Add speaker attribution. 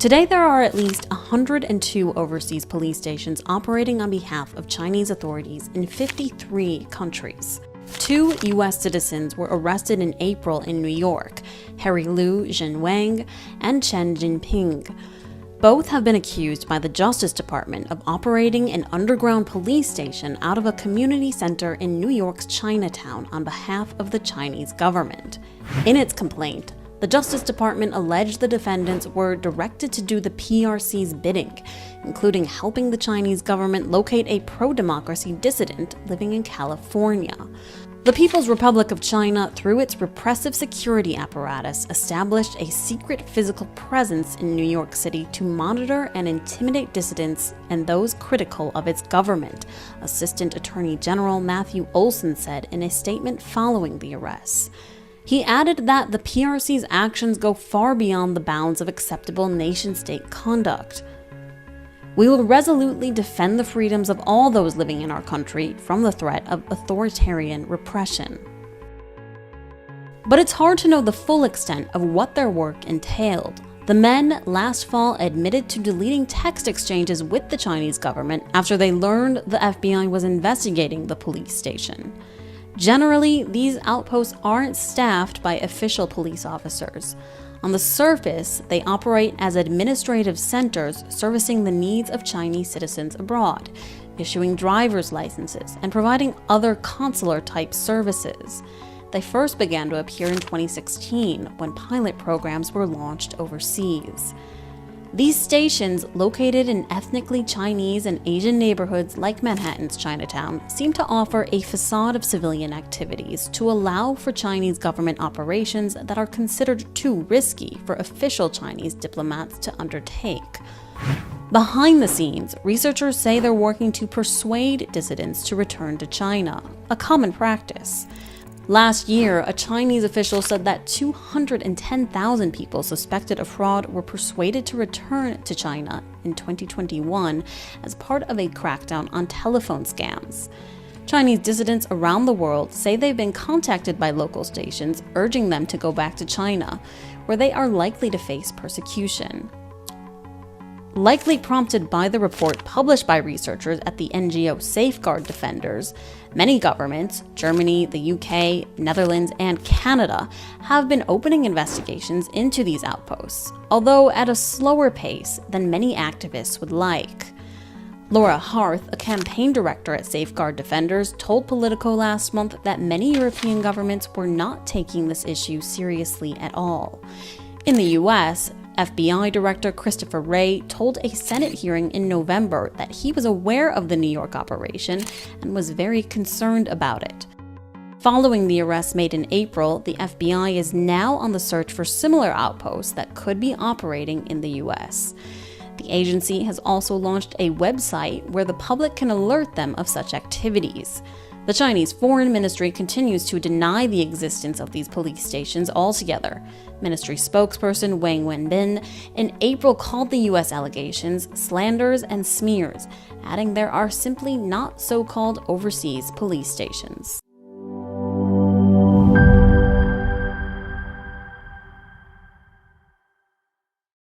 Speaker 1: Today, there are at least 102 overseas police stations operating on behalf of Chinese authorities in 53 countries. 2 U.S. citizens were arrested in April in New York, Harry Liu Zhenwang and Chen Jinping. Both have been accused by the Justice Department of operating an underground police station out of a community center in New York's Chinatown on behalf of the Chinese government. In its complaint, the Justice Department alleged the defendants were directed to do the PRC's bidding, including helping the Chinese government locate a pro-democracy dissident living in California. The People's Republic of China, through its repressive security apparatus, established a secret physical presence in New York City to monitor and intimidate dissidents and those critical of its government, Assistant Attorney General Matthew Olsen said in a statement following the arrests. He added that the PRC's actions go far beyond the bounds of acceptable nation-state conduct. We will resolutely defend the freedoms of all those living in our country from the threat of authoritarian repression. But it's hard to know the full extent of what their work entailed. The men last fall admitted to deleting text exchanges with the Chinese government after they learned the FBI was investigating the police station. Generally, these outposts aren't staffed by official police officers. On the surface, they operate as administrative centers servicing the needs of Chinese citizens abroad, issuing driver's licenses, and providing other consular-type services. They first began to appear in 2016 when pilot programs were launched overseas. These stations, located in ethnically Chinese and Asian neighborhoods like Manhattan's Chinatown, seem to offer a facade of civilian activities to allow for Chinese government operations that are considered too risky for official Chinese diplomats to undertake. Behind the scenes, researchers say they're working to persuade dissidents to return to China, a common practice. Last year, a Chinese official said that 210,000 people suspected of fraud were persuaded to return to China in 2021 as part of a crackdown on telephone scams. Chinese dissidents around the world say they've been contacted by local stations urging them to go back to China, where they are likely to face persecution. Likely prompted by the report published by researchers at the NGO Safeguard Defenders, many governments, Germany, the UK, Netherlands, and Canada, have been opening investigations into these outposts, although at a slower pace than many activists would like. Laura Harth, a campaign director at Safeguard Defenders, told Politico last month that many European governments were not taking this issue seriously at all. In the US, FBI Director Christopher Wray told a Senate hearing in November that he was aware of the New York operation and was very concerned about it. Following the arrests made in April, the FBI is now on the search for similar outposts that could be operating in the US. The agency has also launched a website where the public can alert them of such activities. The Chinese Foreign Ministry continues to deny the existence of these police stations altogether. Ministry spokesperson Wang Wenbin in April called the U.S. allegations slanders and smears, adding there are simply not so-called overseas police stations.